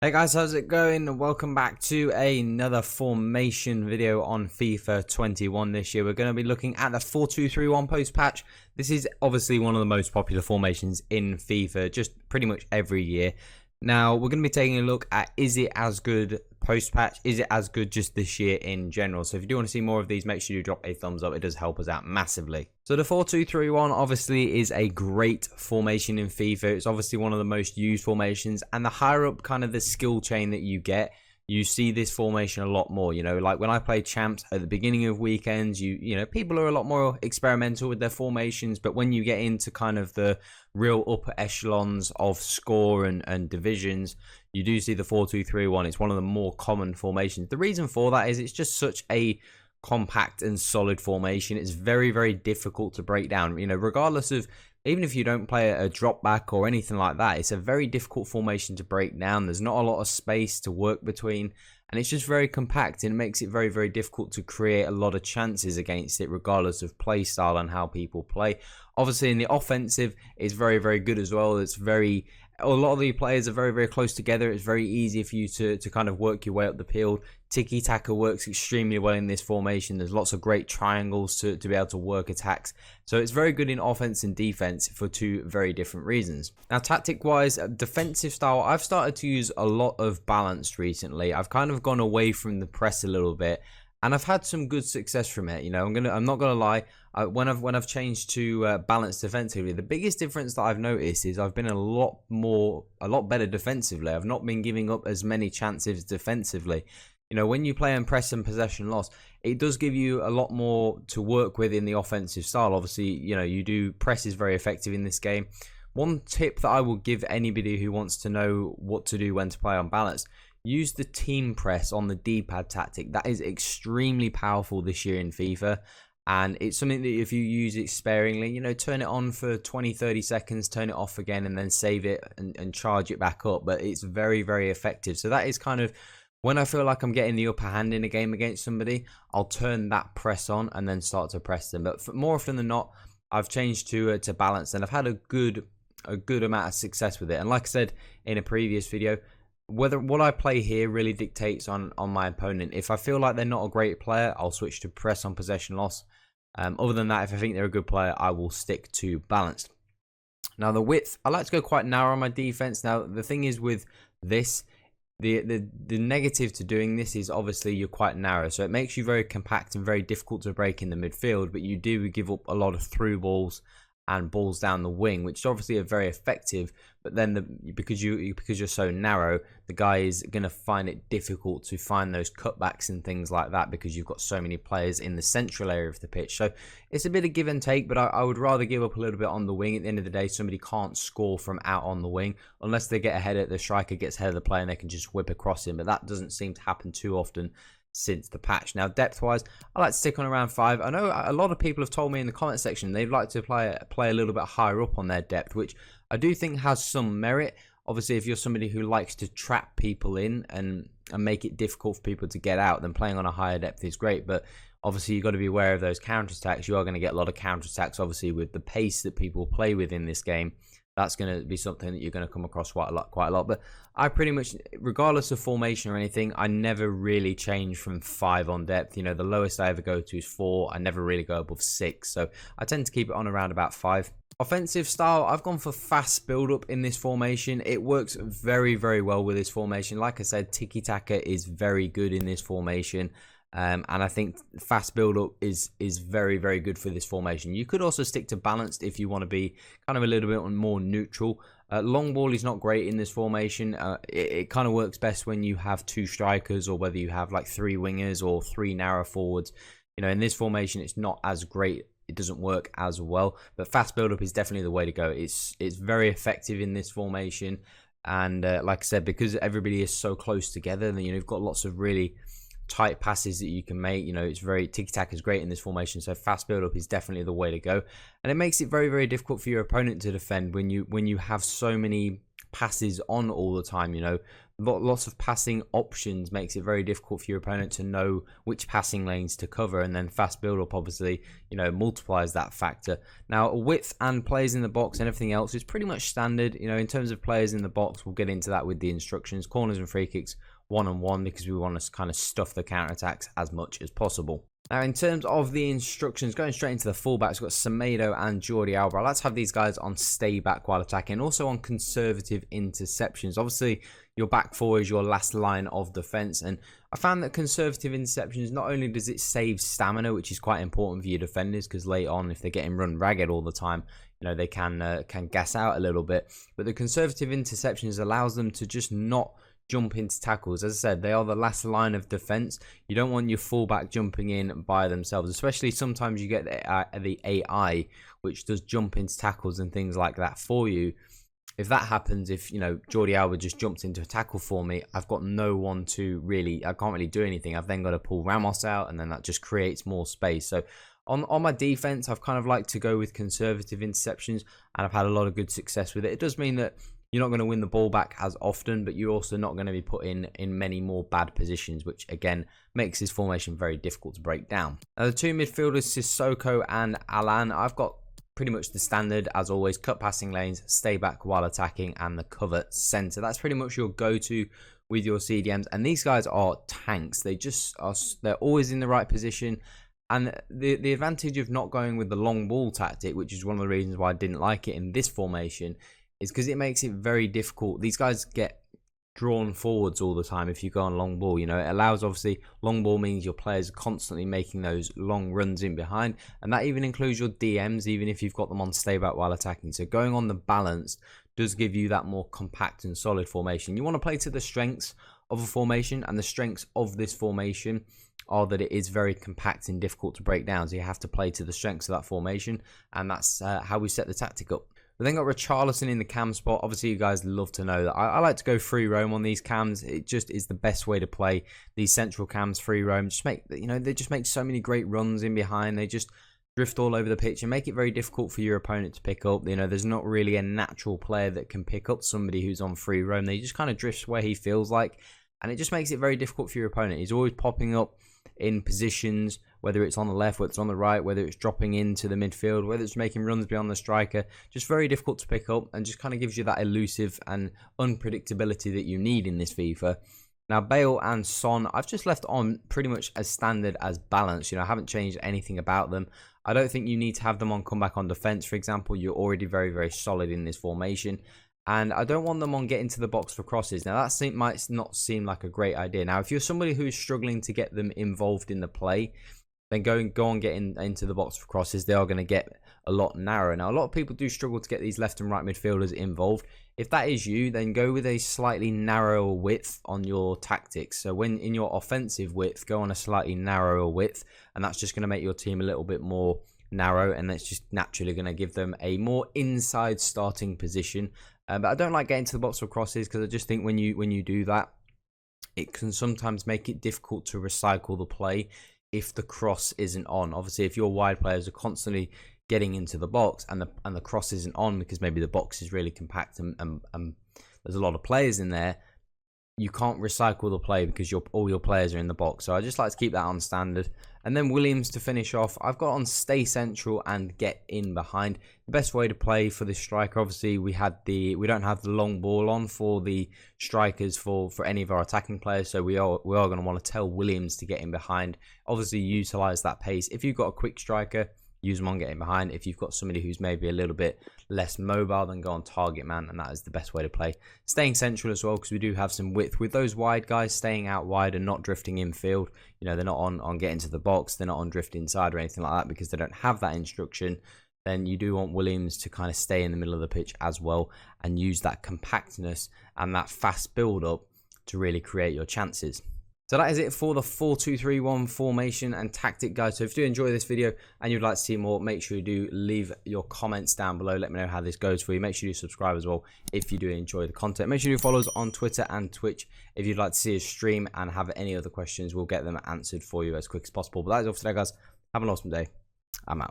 Hey guys, how's it going? Welcome back to another formation video on FIFA 21 this year. We're going to be looking at the 4-2-3-1 post patch. This is obviously one of the most popular formations in FIFA, just pretty much every year. Now, we're going to be taking a look at, is it as good post patch? Is it as good just this year in general? So if you do want to see more of these, make sure you drop a thumbs up. It does help us out massively. So the 4-2-3-1 obviously is a great formation in FIFA. It's obviously one of the most used formations, and the higher up kind of the skill chain that you get, you see this formation a lot more. You know, like when I play champs at the beginning of weekends, you know, people are a lot more experimental with their formations, but when you get into kind of the real upper echelons of score and divisions, you do see the 4-2-3-1. It's one of the more common formations. The reason for that is it's just such a compact and solid formation. It's very, very difficult to break down. You know, regardless of, even if you don't play a drop back or anything like that, it's a very difficult formation to break down. There's not a lot of space to work between, and it's just very compact, and it makes it very, very difficult to create a lot of chances against it, regardless of play style and how people play. Obviously, in the offensive, it's very, very good as well. It's very, a lot of the players are very, very close together. It's very easy for you to kind of work your way up the field. Tiki-taka works extremely well in this formation. There's lots of great triangles to be able to work attacks. So it's very good in offense and defense for two very different reasons. Now, tactic-wise, defensive style, I've started to use a lot of balanced recently. I've kind of gone away from the press a little bit, and I've had some good success from it. You know, I'm not gonna lie. When I've changed to balanced defensively, the biggest difference that I've noticed is I've been a lot better defensively. I've not been giving up as many chances defensively. You know, when you play in press and possession loss, it does give you a lot more to work with in the offensive style. Obviously, you know, press is very effective in this game. One tip that I will give anybody who wants to know what to do when to play on balance: use the team press on the D-pad tactic. That is extremely powerful this year in FIFA. And it's something that if you use it sparingly, you know, turn it on for 20-30 seconds, turn it off again, and then save it and charge it back up. But it's very, very effective. So that is kind of, when I feel like I'm getting the upper hand in a game against somebody, I'll turn that press on and then start to press them. But more often than not, I've changed to balance, and I've had a good amount of success with it. And like I said in a previous video, whether what I play here really dictates on my opponent. If I feel like they're not a great player, I'll switch to press on possession loss. Other than that, if I think they're a good player, I will stick to balanced. Now, the width, I like to go quite narrow on my defense. Now, the thing is with this, the negative to doing this is obviously you're quite narrow, so it makes you very compact and very difficult to break in the midfield, but you do give up a lot of through balls and balls down the wing, which obviously are very effective. But then because you're so narrow, the guy is going to find it difficult to find those cutbacks and things like that, because you've got so many players in the central area of the pitch. So it's a bit of give and take, but I would rather give up a little bit on the wing. At the end of the day, somebody can't score from out on the wing unless they get ahead, the striker gets ahead of the player and they can just whip across him, but that doesn't seem to happen too often since the patch. Now, depth wise, I like to stick on around 5. I know a lot of people have told me in the comment section they'd like to play a little bit higher up on their depth, which I do think has some merit. Obviously, if you're somebody who likes to trap people in and make it difficult for people to get out, then playing on a higher depth is great. But obviously, you've got to be aware of those counter-attacks. You are going to get a lot of counter-attacks, obviously, with the pace that people play with in this game. That's going to be something that you're going to come across quite a lot. But I pretty much, regardless of formation or anything, I never really change from 5 on depth. You know, the lowest I ever go to is 4. I never really go above 6. So I tend to keep it on around about 5. Offensive style, I've gone for fast build-up in this formation. It works very, very well with this formation. Like I said, tiki-taka is very good in this formation. And I think fast build-up is very, very good for this formation. You could also stick to balanced if you want to be kind of a little bit more neutral. Long ball is not great in this formation. It kind of works best when you have 2 strikers, or whether you have like 3 wingers or 3 narrow forwards. You know, in this formation, it's not as great. It doesn't work as well. But fast build-up is definitely the way to go. It's very effective in this formation. And like I said, because everybody is so close together, then you've got lots of really tight passes that you can make. You know, it's very, tiki-taka is great in this formation, so fast build-up is definitely the way to go. And it makes it very, very difficult for your opponent to defend when you have so many passes on all the time. You know, lots of passing options makes it very difficult for your opponent to know which passing lanes to cover, and then fast build up obviously, you know, multiplies that factor. Now width and players in the box and everything else is pretty much standard. You know, in terms of players in the box, we'll get into that with the instructions. Corners and free kicks 1-on-1, because we want to kind of stuff the counter attacks as much as possible. Now, in terms of the instructions, going straight into the fullbacks, we've got Semedo and Jordi Alba. I like to have these guys on stay back while attacking, and also on conservative interceptions. Obviously, your back four is your last line of defense, and I found that conservative interceptions, not only does it save stamina, which is quite important for your defenders, because later on, if they're getting run ragged all the time, you know, they can gas out a little bit. But the conservative interceptions allows them to just not jump into tackles. As I said, they are the last line of defense. You don't want your fullback jumping in by themselves, especially sometimes you get the AI, which does jump into tackles and things like that for you. If that happens, if, you know, Jordi Alba just jumps into a tackle for me, I've got no one to really, I can't really do anything. I've then got to pull Ramos out, and then that just creates more space. So on my defense, I've kind of liked to go with conservative interceptions, and I've had a lot of good success with it. It does mean that you're not going to win the ball back as often, but you're also not going to be put in many more bad positions, which again makes this formation very difficult to break down. Now, the two midfielders, Sissoko and Alan, I've got pretty much the standard as always: cut passing lanes, stay back while attacking, and the cover center. That's pretty much your go-to with your CDMs, and these guys are tanks. They just are, they're always in the right position. And the advantage of not going with the long ball tactic, which is one of the reasons why I didn't like it in this formation, is because it makes it very difficult. These guys get drawn forwards all the time if you go on long ball. You know, it allows, obviously, long ball means your players are constantly making those long runs in behind, and that even includes your DMs, even if you've got them on stay back while attacking. So going on the balance does give you that more compact and solid formation. You want to play to the strengths of a formation, and the strengths of this formation are that it is very compact and difficult to break down. So you have to play to the strengths of that formation, and that's how we set the tactic up. We then got Richarlison in the cam spot. Obviously, you guys love to know that I like to go free roam on these cams. It just is the best way to play these central cams. Free roam, just make, you know, they just make so many great runs in behind. They just drift all over the pitch and make it very difficult for your opponent to pick up. You know, there's not really a natural player that can pick up somebody who's on free roam. They just kind of drifts where he feels like, and it just makes it very difficult for your opponent. He's always popping up in positions, whether it's on the left, whether it's on the right, whether it's dropping into the midfield, whether it's making runs beyond the striker. Just very difficult to pick up, and just kind of gives you that elusive and unpredictability that you need in this FIFA. Now, Bale and Son, I've just left on pretty much as standard as balance. You know, I haven't changed anything about them. I don't think you need to have them on comeback on defense, for example. You're already very, very solid in this formation. And I don't want them on getting to the box for crosses. Now, that might not seem like a great idea. Now, if you're somebody who's struggling to get them involved in the play, then go on getting into the box for crosses. They are going to get a lot narrower. Now, a lot of people do struggle to get these left and right midfielders involved. If that is you, then go with a slightly narrower width on your tactics. So when in your offensive width, go on a slightly narrower width, and that's just going to make your team a little bit more narrow, and that's just naturally going to give them a more inside starting position. But I don't like getting to the box for crosses, because I just think when you do that, it can sometimes make it difficult to recycle the play if the cross isn't on. Obviously, if your wide players are constantly getting into the box and the cross isn't on, because maybe the box is really compact and there's a lot of players in there, you can't recycle the play because all your players are in the box. So I just like to keep that on standard. And then Williams to finish off, I've got on stay central and get in behind. The best way to play for this striker, obviously we don't have the long ball on for the strikers for any of our attacking players, so we are going to want to tell Williams to get in behind. Obviously utilize that pace. If you've got a quick striker, use them on getting behind. If you've got somebody who's maybe a little bit less mobile, then go on target man, and that is the best way to play. Staying central as well, because we do have some width with those wide guys, staying out wide and not drifting infield. You know, they're not on getting to the box, they're not on drift inside or anything like that, because they don't have that instruction. Then you do want Williams to kind of stay in the middle of the pitch as well, and use that compactness and that fast build up to really create your chances. So that is it for the 4-2-3-1 formation and tactic, guys. So if you do enjoy this video and you'd like to see more, make sure you do leave your comments down below. Let me know how this goes for you. Make sure you subscribe as well if you do enjoy the content. Make sure you follow us on Twitter and Twitch if you'd like to see us stream and have any other questions. We'll get them answered for you as quick as possible. But that is all for today, guys. Have an awesome day. I'm out.